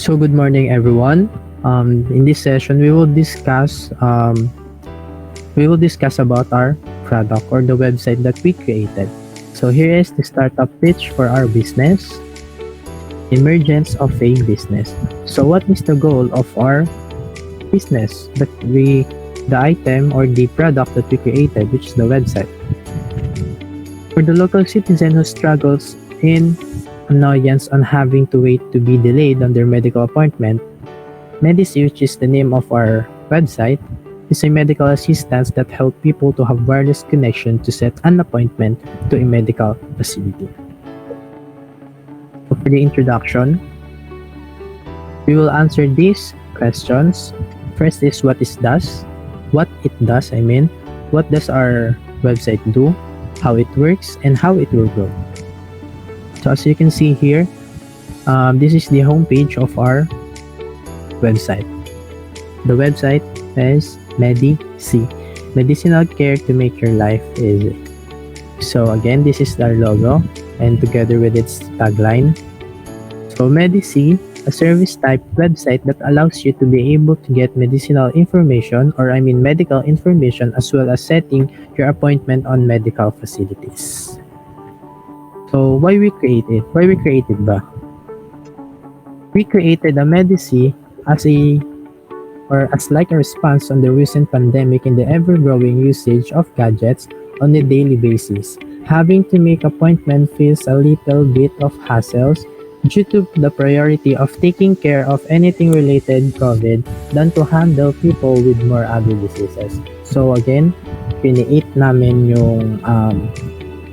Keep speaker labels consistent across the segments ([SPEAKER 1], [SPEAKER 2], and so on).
[SPEAKER 1] So good morning, everyone. In this session, we will discuss about our product or the website that we created. So here is the startup pitch for our business. Emergence of a business. So what is the goal of our business? The item or the product that we created, which is the website. For the local citizen who struggles in annoyance on having to wait to be delayed on their medical appointment, Medici, which is the name of our website, is a medical assistance that helps people to have wireless connection to set an appointment to a medical facility. So for the introduction, we will answer these questions. First is what it does. What does our website do, how it works, and how it will grow. So as you can see here, this is the homepage of our website. The website is Medici, medicinal care to make your life easy. So again, this is our logo and together with its tagline. So Medici, a service type website that allows you to be able to get medical information as well as setting your appointment on medical facilities. So why we created ba? We created a Medici as like a response on the recent pandemic and the ever-growing usage of gadgets on a daily basis. Having to make appointment feels a little bit of hassles due to the priority of taking care of anything related COVID than to handle people with more other diseases. So again, create namin yung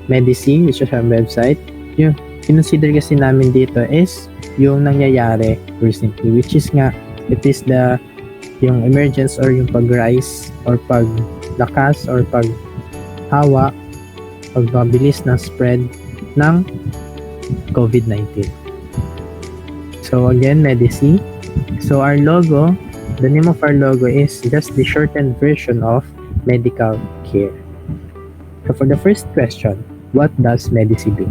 [SPEAKER 1] Medici, which is our website. Yung consider kasi namin dito is yung nangyayari recently, which is nga, it is yung emergence or yung pag-rise or paglakas or paghawa, pagpabilis ng spread ng COVID-19. So again, Medici. So our logo, the name of our logo is just the shortened version of medical care. So for the first question, what does Medici do?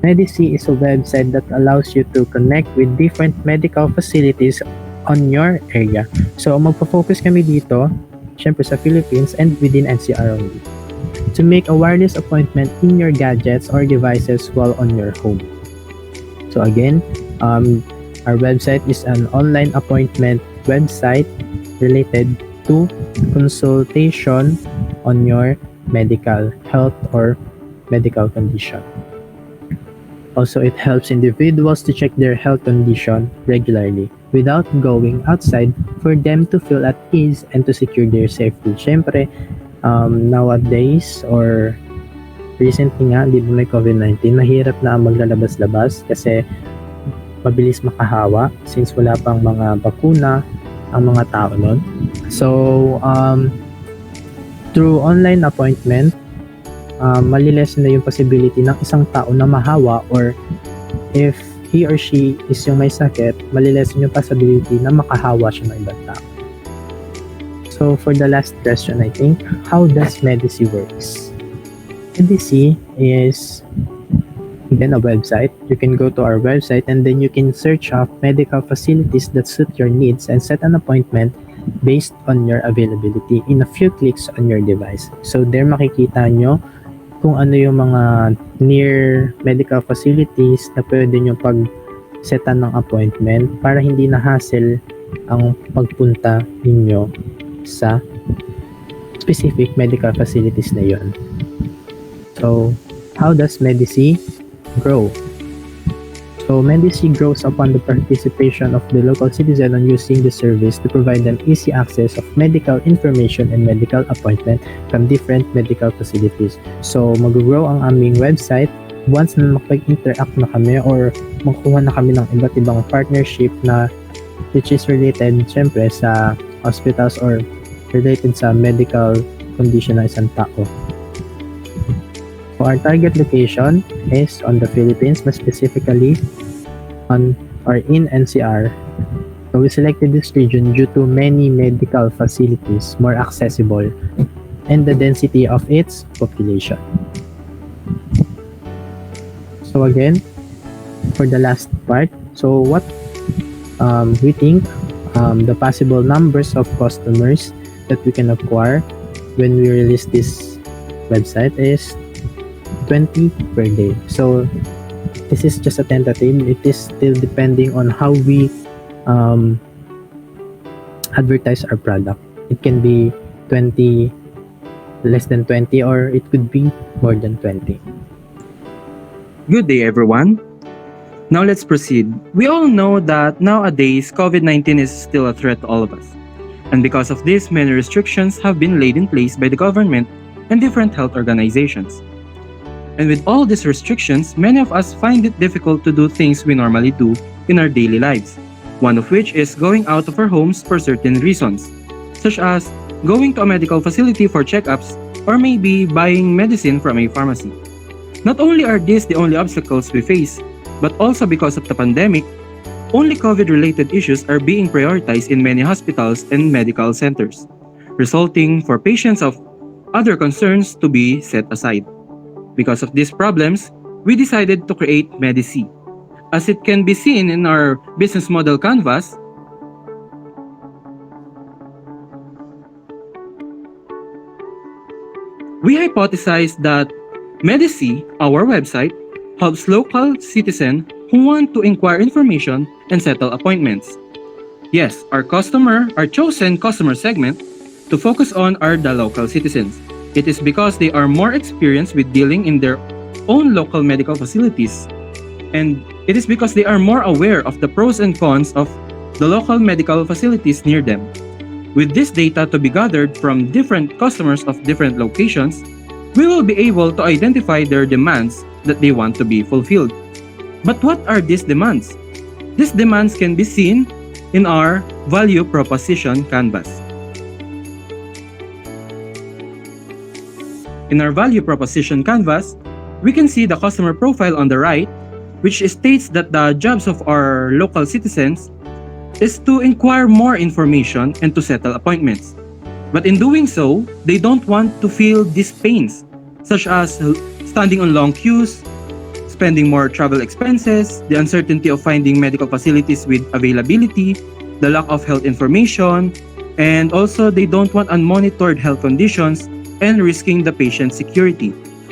[SPEAKER 1] Medici is a website that allows you to connect with different medical facilities on your area. So magpo-focus kami dito, syempre sa Philippines and within NCR only, to make a wireless appointment in your gadgets or devices while on your home. So again, our website is an online appointment website related to consultation on your medical health or medical condition. Also, it helps individuals to check their health condition regularly without going outside for them to feel at ease and to secure their safety. Syempre, nowadays or recently nga, di ba may COVID-19, mahirap na maglalabas-labas kasi mabilis makahawa since wala pang mga bakuna ang mga tao nun. So, through online appointment, malilesen na yung possibility ng isang tao na mahawa, or if he or she is yung may sakit, malilesen yung possibility na makahawa siya ng ibang tao. So for the last question, I think, how does Medici works? Medici is again a website. You can go to our website and then you can search up medical facilities that suit your needs and set an appointment based on your availability in a few clicks on your device. So there makikita nyo kung ano yung mga near medical facilities na pwede nyo pag-setan ng appointment para hindi na hassle ang pagpunta ninyo sa specific medical facilities na yun. So, how does Medici grow? So, Medici grows upon the participation of the local citizen on using the service to provide them easy access of medical information and medical appointment from different medical facilities. So, mag-grow ang aming website once na makapag-interact na kami or magkuha na kami ng iba't ibang partnership na which is related syempre sa hospitals or related sa medical condition ng isang tao. So, our target location is on the Philippines, but specifically in NCR. So we selected this region due to many medical facilities more accessible and the density of its population. So again, for the last part, so what We think the possible numbers of customers that we can acquire when we release this website is 20 per day. So this is just a tentative. It is still depending on how we um, advertise our product. It can be 20, less than 20, or it could be more than 20.
[SPEAKER 2] Good day, everyone. Now let's proceed. We all know that nowadays COVID 19 is still a threat to all of us. And because of this, many restrictions have been laid in place by the government and different health organizations. And with all these restrictions, many of us find it difficult to do things we normally do in our daily lives. One of which is going out of our homes for certain reasons, such as going to a medical facility for checkups or maybe buying medicine from a pharmacy. Not only are these the only obstacles we face, but also because of the pandemic, only COVID-related issues are being prioritized in many hospitals and medical centers, resulting for patients of other concerns to be set aside. Because of these problems, we decided to create Medici. As it can be seen in our business model canvas, we hypothesized that Medici, our website, helps local citizens who want to inquire information and settle appointments. Yes, our chosen customer segment to focus on are the local citizens. It is because they are more experienced with dealing in their own local medical facilities. And it is because they are more aware of the pros and cons of the local medical facilities near them. With this data to be gathered from different customers of different locations, we will be able to identify their demands that they want to be fulfilled. But what are these demands? These demands can be seen in our value proposition canvas. In our value proposition canvas, we can see the customer profile on the right, which states that the jobs of our local citizens is to inquire more information and to settle appointments. But in doing so, they don't want to feel these pains, such as standing on long queues, spending more travel expenses, the uncertainty of finding medical facilities with availability, the lack of health information, and also they don't want unmonitored health conditions and risking the patient's security.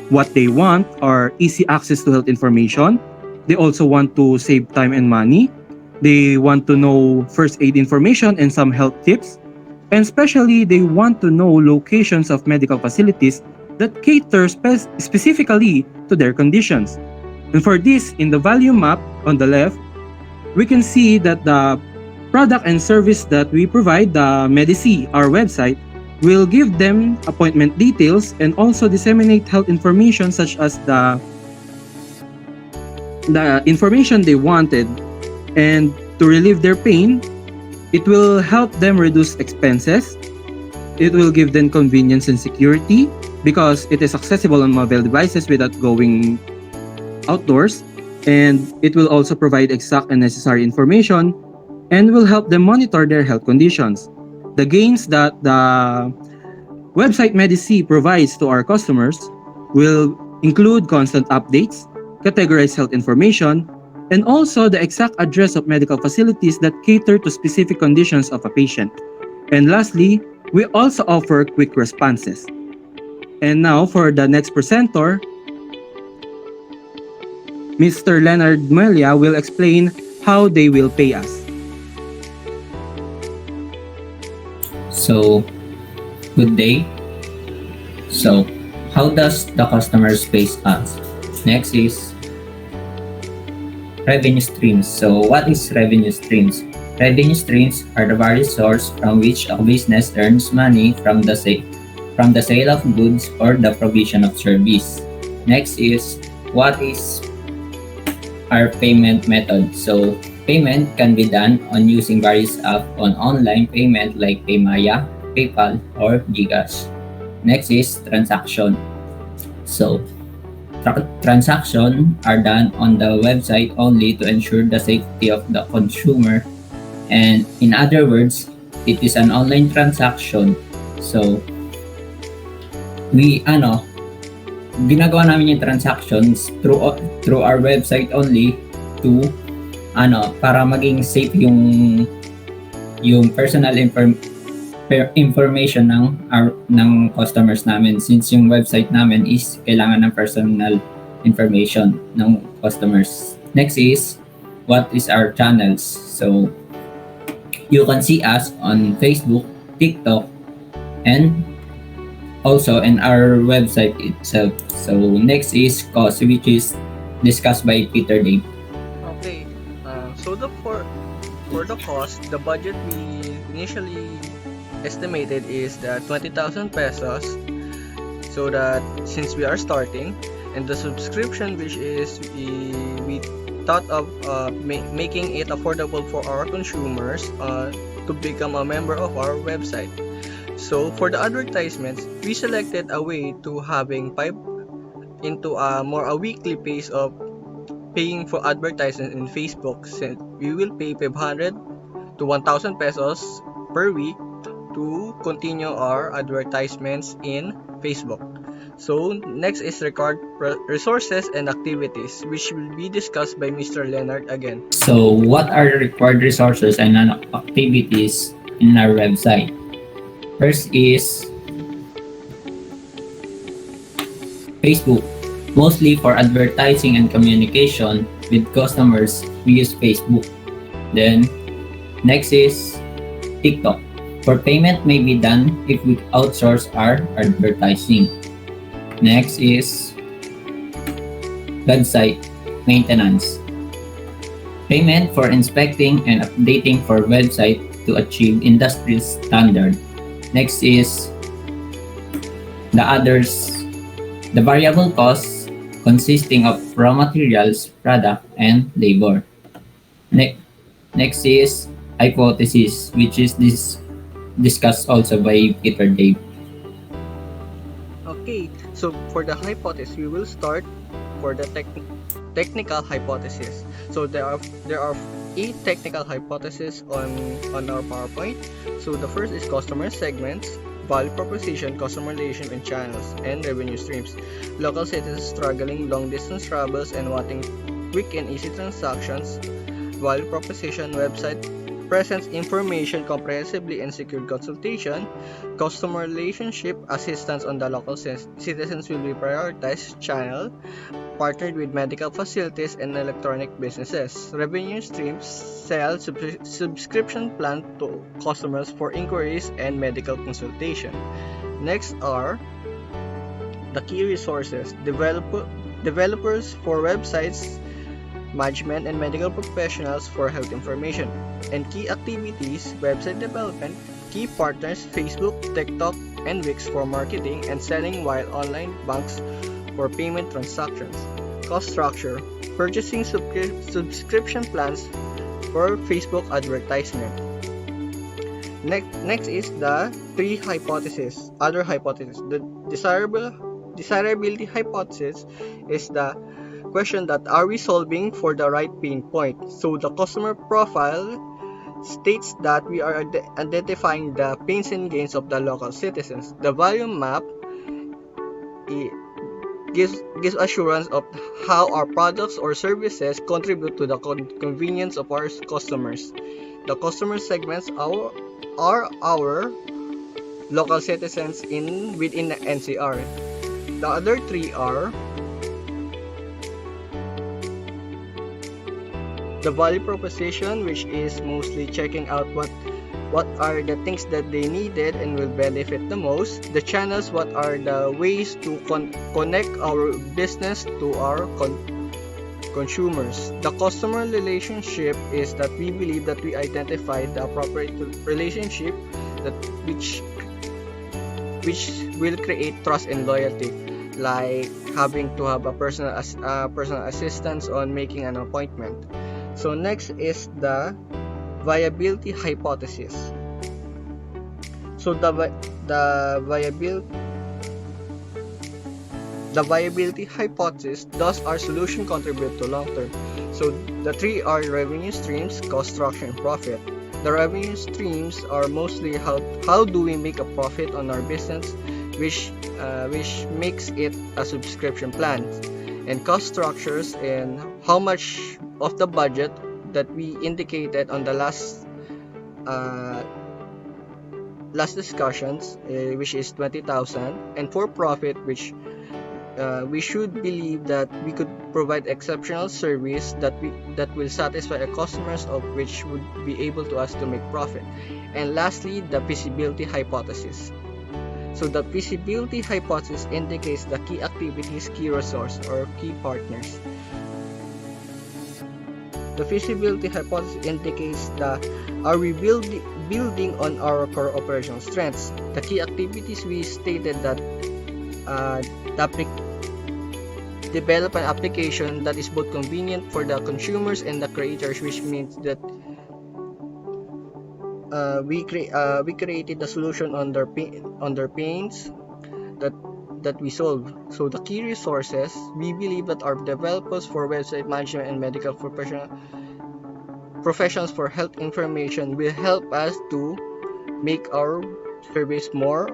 [SPEAKER 2] What they want are easy access to health information. They also want to save time and money. They want to know first aid information and some health tips. And especially, they want to know locations of medical facilities that cater specifically to their conditions. And for this, in the value map on the left, we can see that the product and service that we provide, the Medici, our website, will give them appointment details and also disseminate health information such as the information they wanted. And to relieve their pain, it will help them reduce expenses. It will give them convenience and security because it is accessible on mobile devices without going outdoors. And it will also provide exact and necessary information and will help them monitor their health conditions. The gains that the website Medici provides to our customers will include constant updates, categorized health information, and also the exact address of medical facilities that cater to specific conditions of a patient. And lastly, we also offer quick responses. And now for the next presenter, Mr. Leonard Melia will explain how they will pay us.
[SPEAKER 3] So, good day. So, how does the customers pay us? Next is revenue streams. So, what is revenue streams? Revenue streams are the various sources from which a business earns money from the sale of goods or the provision of service. Next is what is our payment method. So, payment can be done on using various apps on online payment like Paymaya, PayPal, or Gcash. Next is transaction. So, transactions are done on the website only to ensure the safety of the consumer. And in other words, it is an online transaction. So, ginagawa namin yung transactions through our website only to para maging safe yung information ng customers namin, since yung website namin is kailangan ng personal information ng customers. Next is what is our channels. So you can see us on Facebook, TikTok, and also in our website itself. So next is cost, which is discussed by Peter Dave.
[SPEAKER 4] Okay. So for the cost, the budget we initially estimated is that 20,000 pesos. So that since we are starting, and the subscription which is we thought of making it affordable for our consumers to become a member of our website. So for the advertisements, we selected a way to having pipe into a weekly base of paying for advertisements in Facebook. Since we will pay 500 to 1,000 pesos per week to continue our advertisements in Facebook. So next is record resources and activities, which will be discussed by Mr. Leonard again.
[SPEAKER 3] So what are the required resources and activities in our website? First is Facebook. Mostly for advertising and communication with customers, we use Facebook. Then next is TikTok. For payment may be done if we outsource our advertising. Next is website maintenance. Payment for inspecting and updating for website to achieve industry standard. Next is the others, the variable costs consisting of raw materials, product, and labor. Next is hypothesis, which is discussed also by Peter Dave.
[SPEAKER 4] Okay, so for the hypothesis, we will start for the technical hypothesis. So there are 8 technical hypotheses on our PowerPoint. So the first is customer segments, value proposition, customer relation and channels, and revenue streams. Local citizens struggling long distance travels and wanting quick and easy transactions. Value proposition, website presents information comprehensively and secured consultation. Customer relationship, assistance on the local citizens will be prioritized. Channel, partnered with medical facilities and electronic businesses. Revenue streams, sell subscription plan to customers for inquiries and medical consultation. Next are the key resources, developers for websites, management and medical professionals for health information, and key activities, website development, key partners, Facebook, TikTok, and Wix for marketing and selling, while online banks for payment transactions. Cost structure, purchasing subscription plans for Facebook advertisement. Next is the other hypothesis. The desirability hypothesis is the question that are we solving for the right pain point. So the customer profile states that we are identifying the pains and gains of the local citizens. The value map gives assurance of how our products or services contribute to the convenience of our customers. The customer segments are our local citizens within the NCR. The other 3 are the value proposition, which is mostly checking out what are the things that they needed and will benefit the most. The channels, what are the ways to connect our business to our consumers. The customer relationship is that we believe that we identified the appropriate relationship which will create trust and loyalty, like having to have a personal assistance on making an appointment. So next is the viability hypothesis. So the viability hypothesis, does our solution contribute to long term? So the 3 are revenue streams, cost structure, and profit. The revenue streams are mostly how do we make a profit on our business, which makes it a subscription plan, and cost structures and how much of the budget that we indicated on the uh, last discussions, which is 20,000, and for profit, which we should believe that we could provide exceptional service that will satisfy our customers, of which would be able to us to make profit. And lastly, the feasibility hypothesis. So the feasibility hypothesis indicates the key activities, key resource, or key partners. The feasibility hypothesis indicates that are we building on our core operational strengths. The key activities, we stated that develop an application that is both convenient for the consumers and the creators, which means that we created the solution on their pains that we solve. So the key resources, we believe that our developers for website management and medical professionals for health information will help us to make our service more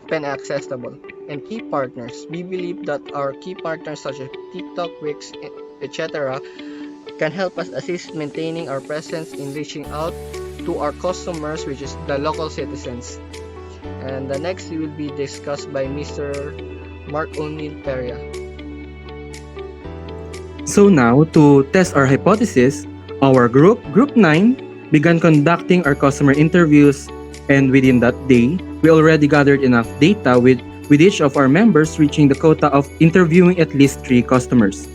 [SPEAKER 4] open accessible. And key partners, we believe that our key partners such as TikTok, Wix, etc. can help us assist maintaining our presence in reaching out to our customers, which is the local citizens. And the next will be discussed by Mr. Mark O'Neill Perea.
[SPEAKER 2] So now, to test our hypothesis, our Group 9, began conducting our customer interviews, and within that day, we already gathered enough data with each of our members reaching the quota of interviewing at least 3 customers.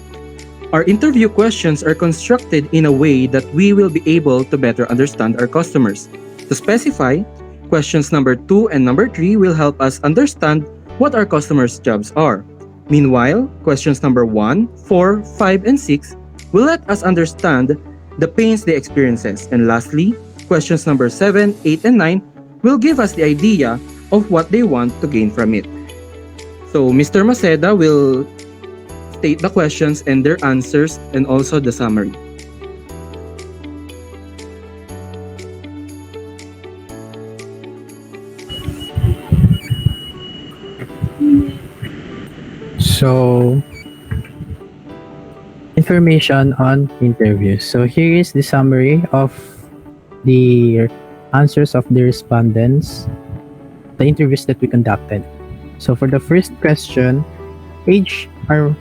[SPEAKER 2] Our interview questions are constructed in a way that we will be able to better understand our customers. To specify, questions number 2 and number 3 will help us understand what our customers' jobs are. Meanwhile, questions number 1, 4, 5, and 6 will let us understand the pains they experiences. And lastly, questions number 7, 8, and 9 will give us the idea of what they want to gain from it. So Mr. Maceda will state the questions and their answers and also the summary.
[SPEAKER 1] So, information on interviews. So here is the summary of the answers of the respondents, the interviews that we conducted. So for the first question, our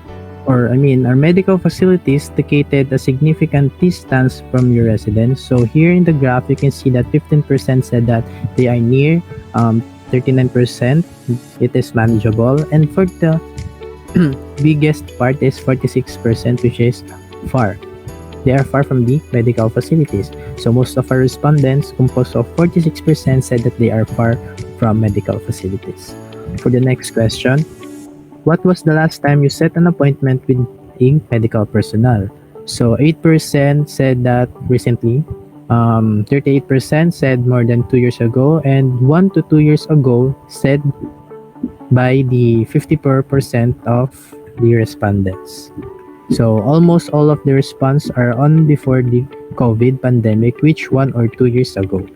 [SPEAKER 1] medical facilities located a significant distance from your residence. So here in the graph, you can see that 15% said that they are near, 39% it is manageable, and for the biggest part is 46%, which is far. They are far from the medical facilities. So most of our respondents, composed of 46%, said that they are far from medical facilities. For the next question, what was the last time you set an appointment with a medical personnel? So 8% said that recently, 38% said more than 2 years ago, and 1 to 2 years ago said by the 54% of the respondents. So almost all of the response are on before the COVID pandemic, which 1 or 2 years ago.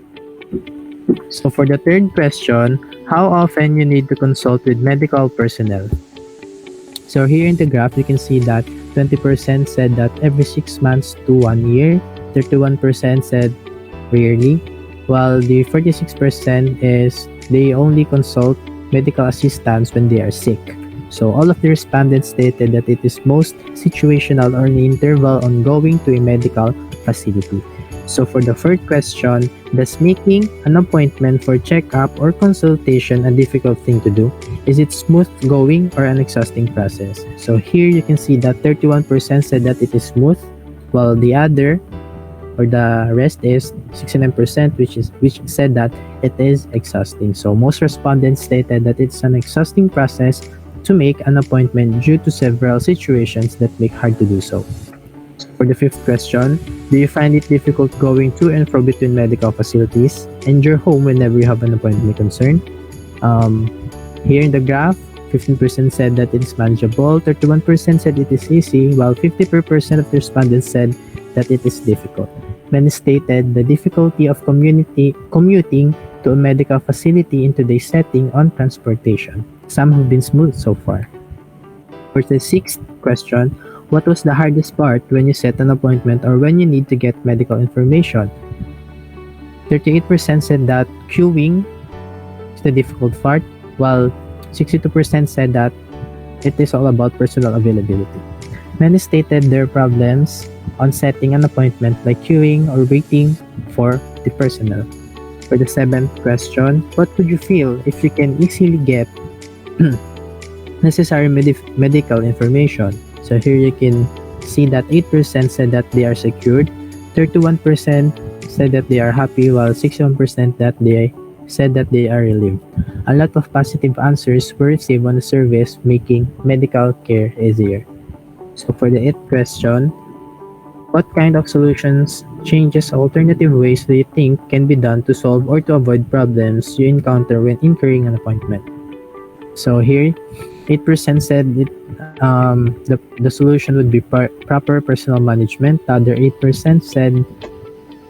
[SPEAKER 1] So for the third question, how often you need to consult with medical personnel? So here in the graph, you can see that 20% said that every 6 months to 1 year, 31% said rarely, while the 46% is they only consult medical assistants when they are sick. So all of the respondents stated that it is most situational or an interval on going to a medical facility. So for the third question, does making an appointment for checkup or consultation a difficult thing to do? Is it smooth going or an exhausting process? So here you can see that 31% said that it is smooth, while the rest is 69%, which said that it is exhausting. So most respondents stated that it's an exhausting process to make an appointment due to several situations that make hard to do so. For the fifth question, do you find it difficult going to and fro between medical facilities and your home whenever you have an appointment concern? Here in the graph, 15% said that it is manageable, 31% said it is easy, while 54% of the respondents said that it is difficult. Many stated the difficulty of commuting to a medical facility in today's setting on transportation. Some have been smooth so far. For the sixth question, What was the hardest part when you set an appointment or when you need to get medical information? 38% said that queuing is the difficult part, while 62% said that it is all about personal availability. Many stated their problems on setting an appointment like queuing or waiting for the personnel. For the seventh question, what would you feel if you can easily get necessary medical information? So here you can see that 8% said that they are secured, 31% said that they are happy, while 61% that they said that they are relieved. A lot of positive answers were received on the service, making medical care easier. So for the eighth question, what kind of solutions, changes, alternative ways do you think can be done to solve or to avoid problems you encounter when incurring an appointment? So here, 8% said the solution would be proper personal management. The other 8% said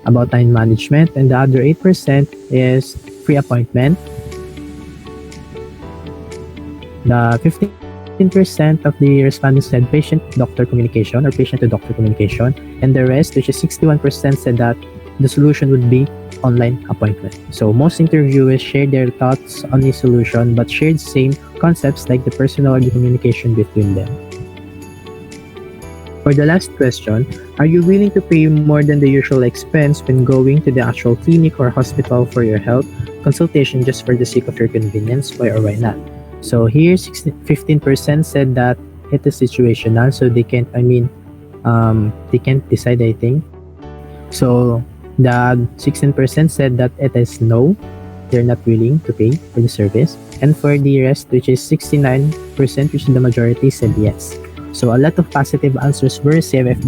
[SPEAKER 1] about time management, and the other 8% is free appointment. The 15% of the respondents said patient-doctor communication or patient-to-doctor communication, and the rest, which is 61%, said that the solution would be online appointment. So most interviewers shared their thoughts on the solution but shared same concepts like the personal or the communication between them. For the last question, are you willing to pay more than the usual expense when going to the actual clinic or hospital for your health consultation just for the sake of your convenience? Why or why not? So here, 15% said that it is situational, so they can't decide anything. So the 16% said that it is no, they're not willing to pay for the service. And for the rest, which is 69%, which is the majority, said yes. So a lot of positive answers were received if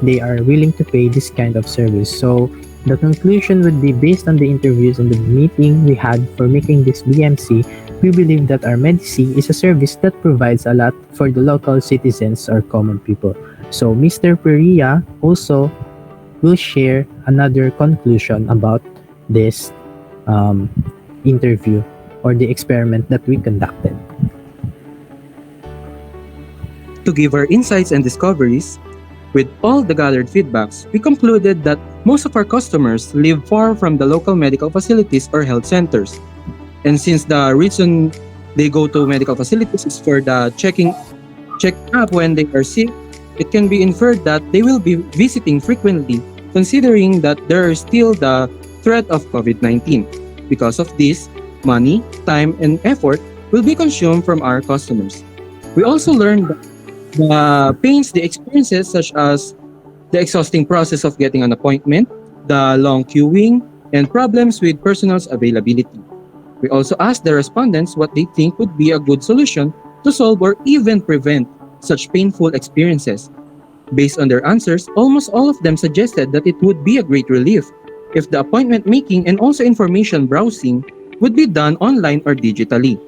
[SPEAKER 1] they are willing to pay this kind of service. So the conclusion would be, based on the interviews and the meeting we had for making this BMC, we believe that our Medici is a service that provides a lot for the local citizens or common people. So Mr. Perea also will share another conclusion about this interview or the experiment that we conducted.
[SPEAKER 2] To give our insights and discoveries, with all the gathered feedbacks, we concluded that most of our customers live far from the local medical facilities or health centers. And since the reason they go to medical facilities is for the check up when they are sick, it can be inferred that they will be visiting frequently, considering that there is still the threat of COVID-19. Because of this, money, time, and effort will be consumed from our customers. We also learned that the pains they experiences, such as the exhausting process of getting an appointment, the long queuing, and problems with personal's availability. We also asked the respondents what they think would be a good solution to solve or even prevent such painful experiences. Based on their answers, almost all of them suggested that it would be a great relief if the appointment making and also information browsing would be done online or digitally.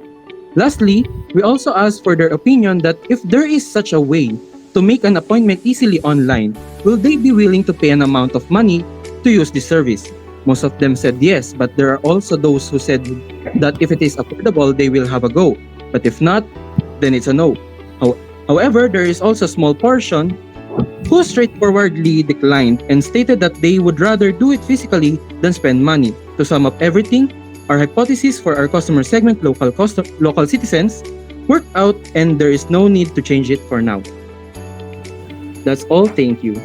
[SPEAKER 2] Lastly, we also asked for their opinion that if there is such a way to make an appointment easily online, will they be willing to pay an amount of money to use this service? Most of them said yes, but there are also those who said that if it is affordable, they will have a go. But if not, then it's a no. However, there is also a small portion who straightforwardly declined and stated that they would rather do it physically than spend money. To sum up everything, our hypothesis for our customer segment, local citizens, worked out, and there is no need to change it for now. That's all. Thank you.